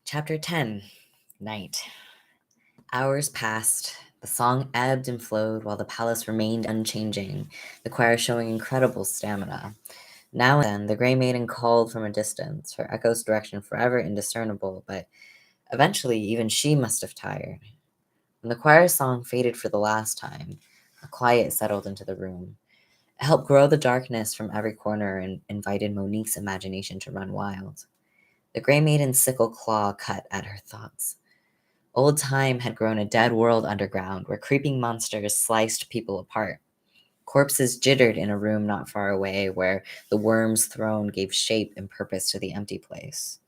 Chapter 10 Night. Hours passed. The song ebbed and flowed while the palace remained unchanging, the choir showing incredible stamina. Now and then, the Grey Maiden called from a distance, her echo's direction forever indiscernible, but eventually even she must have tired. When the choir's song faded for the last time, a quiet settled into the room. It helped grow the darkness from every corner and invited Monique's imagination to run wild. The Grey Maiden's sickle claw cut at her thoughts. Old time had grown a dead world underground where creeping monsters sliced people apart. Corpses jittered in a room not far away where the worm's throne gave shape and purpose to the empty place.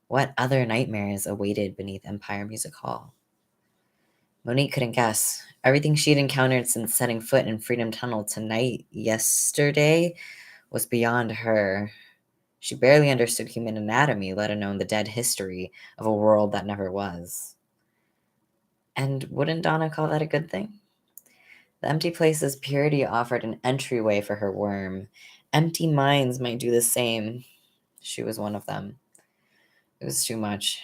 What other nightmares awaited beneath Empire Music Hall? Monique couldn't guess. Everything she'd encountered since setting foot in Freedom Tunnel tonight, yesterday, was beyond her. She barely understood human anatomy, let alone the dead history of a world that never was. And wouldn't Donna call that a good thing? The empty place's purity offered an entryway for her worm. Empty minds might do the same. She was one of them. It was too much.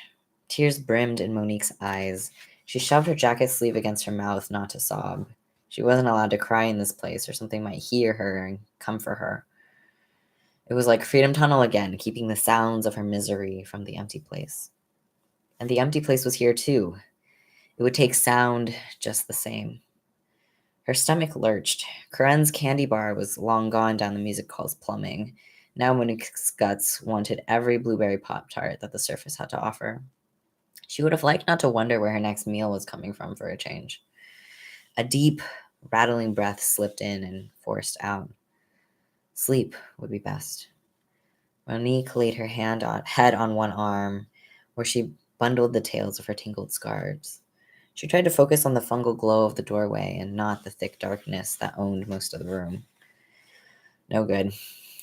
Tears brimmed in Monique's eyes. She shoved her jacket sleeve against her mouth not to sob. She wasn't allowed to cry in this place, or something might hear her and come for her. It was like Freedom Tunnel again, keeping the sounds of her misery from the empty place. And the empty place was here too. It would take sound just the same. Her stomach lurched. Corinne's candy bar was long gone down the music hall's plumbing. Now Monique's guts wanted every blueberry Pop-Tart that the surface had to offer. She would have liked not to wonder where her next meal was coming from for a change. A deep, rattling breath slipped in and forced out. Sleep would be best. Monique laid her head on one arm, where she bundled the tails of her tangled scarves. She tried to focus on the fungal glow of the doorway and not the thick darkness that owned most of the room. No good.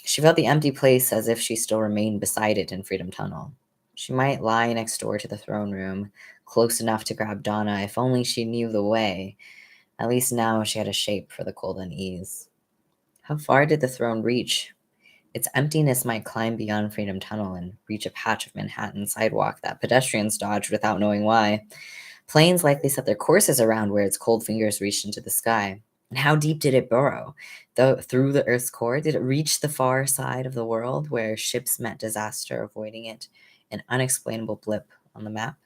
She felt the empty place as if she still remained beside it in Freedom Tunnel. She might lie next door to the throne room, close enough to grab Donna if only she knew the way. At least now she had a shape for the cold unease. How far did the throne reach? Its emptiness might climb beyond Freedom Tunnel and reach a patch of Manhattan sidewalk that pedestrians dodged without knowing why. Planes likely set their courses around where its cold fingers reached into the sky. And how deep did it burrow? Through the Earth's core? Did it reach the far side of the world where ships met disaster, avoiding it, an unexplainable blip on the map?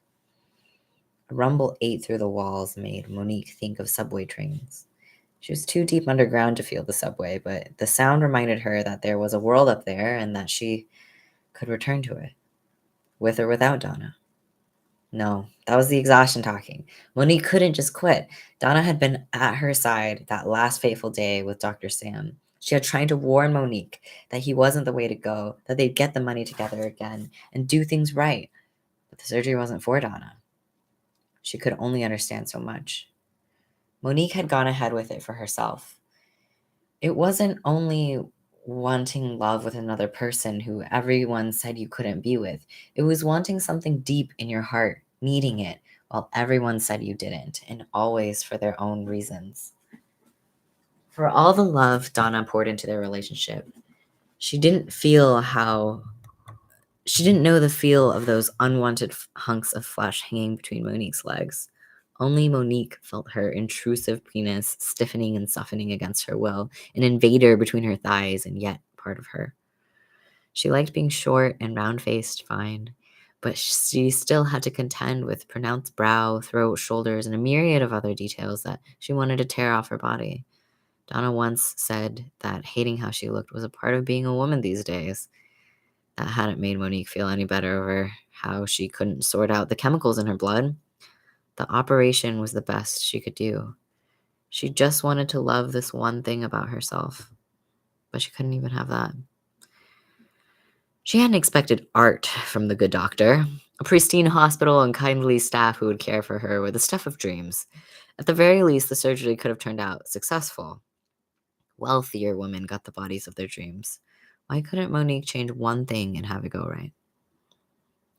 A rumble ate through the walls, made Monique think of subway trains. She was too deep underground to feel the subway, but the sound reminded her that there was a world up there and that she could return to it, with or without Donna. No, that was the exhaustion talking. Monique couldn't just quit. Donna had been at her side that last fateful day with Dr. Sam. She had tried to warn Monique that he wasn't the way to go, that they'd get the money together again and do things right. But the surgery wasn't for Donna. She could only understand so much. Monique had gone ahead with it for herself. It wasn't only wanting love with another person who everyone said you couldn't be with. It was wanting something deep in your heart, needing it, while everyone said you didn't, and always for their own reasons. For all the love Donna poured into their relationship, she didn't know the feel of those unwanted hunks of flesh hanging between Monique's legs. Only Monique felt her intrusive penis stiffening and softening against her will, an invader between her thighs and yet part of her. She liked being short and round-faced fine, but she still had to contend with pronounced brow, throat, shoulders, and a myriad of other details that she wanted to tear off her body. Donna once said that hating how she looked was a part of being a woman these days. That hadn't made Monique feel any better over how she couldn't sort out the chemicals in her blood. The operation was the best she could do. She just wanted to love this one thing about herself, but she couldn't even have that. She hadn't expected art from the good doctor. A pristine hospital and kindly staff who would care for her were the stuff of dreams. At the very least, the surgery could have turned out successful. Wealthier women got the bodies of their dreams. Why couldn't Monique change one thing and have it go right?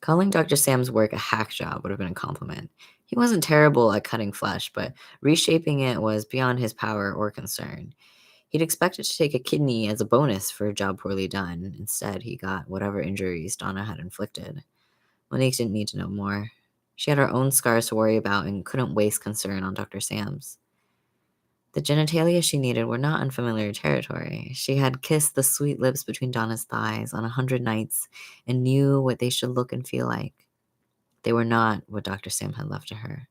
Calling Dr. Sam's work a hack job would have been a compliment. He wasn't terrible at cutting flesh, but reshaping it was beyond his power or concern. He'd expected to take a kidney as a bonus for a job poorly done. Instead, he got whatever injuries Donna had inflicted. Monique didn't need to know more. She had her own scars to worry about and couldn't waste concern on Dr. Sam's. The genitalia she needed were not unfamiliar territory. She had kissed the sweet lips between Donna's thighs on 100 nights and knew what they should look and feel like. They were not what Dr. Sam had left to her.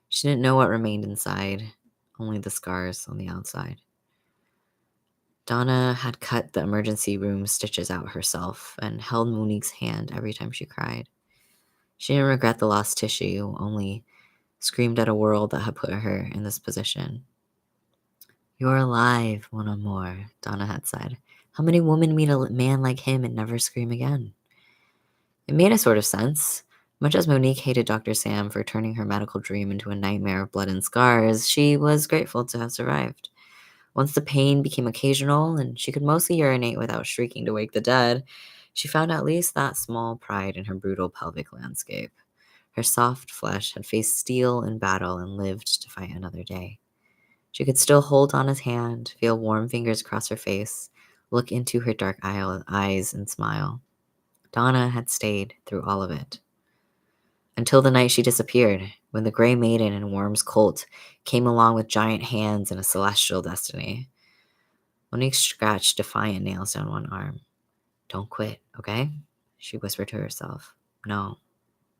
She didn't know what remained inside, only the scars on the outside. Donna had cut the emergency room stitches out herself and held Monique's hand every time she cried. She didn't regret the lost tissue, only screamed at a world that had put her in this position. "You're alive, mon amour," Donna had said. "How many women meet a man like him and never scream again?" It made a sort of sense. Much as Monique hated Dr. Sam for turning her medical dream into a nightmare of blood and scars, she was grateful to have survived. Once the pain became occasional and she could mostly urinate without shrieking to wake the dead, she found at least that small pride in her brutal pelvic landscape. Her soft flesh had faced steel in battle and lived to fight another day. She could still hold Donna's hand, feel warm fingers cross her face, look into her dark eyes and smile. Donna had stayed through all of it. Until the night she disappeared, when the Grey Maiden and Worm's Colt came along with giant hands and a celestial destiny. Monique scratched defiant nails down one arm. "Don't quit, okay?" she whispered to herself. No,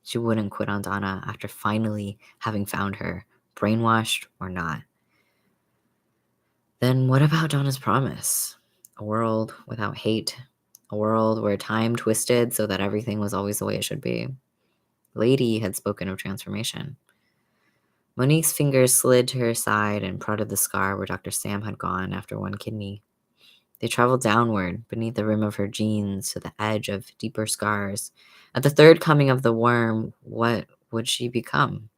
she wouldn't quit on Donna after finally having found her, brainwashed or not. Then what about Donna's promise? A world without hate, a world where time twisted so that everything was always the way it should be. Lady had spoken of transformation. Monique's fingers slid to her side and prodded the scar where Dr. Sam had gone after one kidney. They traveled downward, beneath the rim of her jeans, to the edge of deeper scars. At the third coming of the worm, what would she become?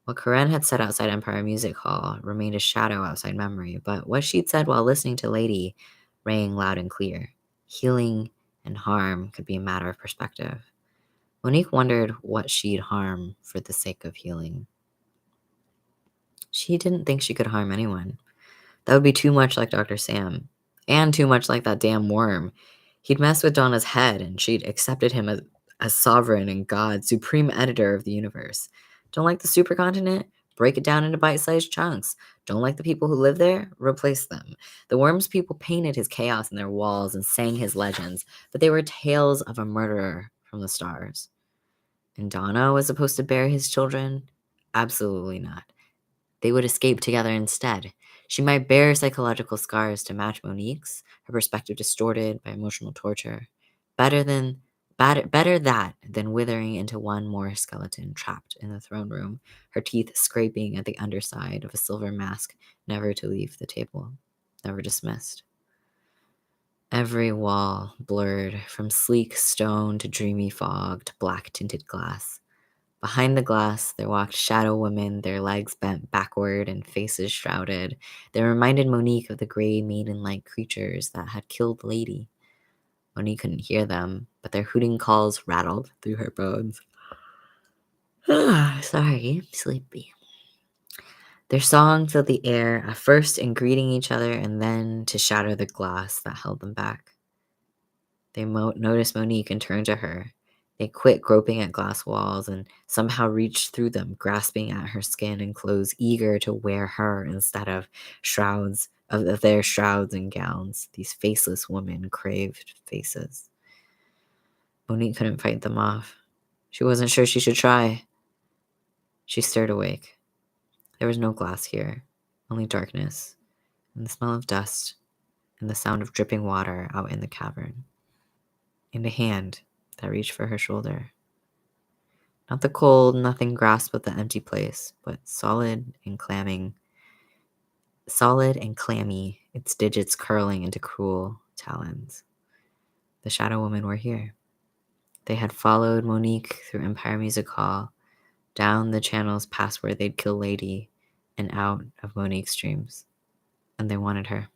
What Karen had said outside Empire Music Hall remained a shadow outside memory, but what she'd said while listening to Lady rang loud and clear. Healing and harm could be a matter of perspective. Monique wondered what she'd harm for the sake of healing. She didn't think she could harm anyone. That would be too much like Dr. Sam, and too much like that damn worm. He'd messed with Donna's head, and she'd accepted him as sovereign and God, supreme editor of the universe. Don't like the supercontinent? Break it down into bite-sized chunks. Don't like the people who live there? Replace them. The worm's people painted his chaos in their walls and sang his legends, but they were tales of a murderer from the stars. And Donna was supposed to bear his children? Absolutely not. They would escape together instead. She might bear psychological scars to match Monique's, her perspective distorted by emotional torture. Better that than withering into one more skeleton trapped in the throne room, her teeth scraping at the underside of a silver mask, never to leave the table, never dismissed. Every wall blurred, from sleek stone to dreamy fog to black-tinted glass. Behind the glass, there walked shadow women, their legs bent backward and faces shrouded. They reminded Monique of the gray maiden-like creatures that had killed Lady. Monique couldn't hear them, but their hooting calls rattled through her bones. Sorry, I'm sleepy. Their song filled the air, at first in greeting each other and then to shatter the glass that held them back. They noticed Monique and turned to her. They quit groping at glass walls and somehow reached through them, grasping at her skin and clothes, eager to wear her instead of their shrouds and gowns. These faceless women craved faces. Monique couldn't fight them off. She wasn't sure she should try. She stirred awake. There was no glass here, only darkness, and the smell of dust, and the sound of dripping water out in the cavern. And a hand that reached for her shoulder. Not the cold, nothing grasped at the empty place, but solid and clammy, its digits curling into cruel talons. The Shadow Women were here. They had followed Monique through Empire Music Hall, down the channels past where they'd kill Lady, and out of Monique's dreams. And they wanted her.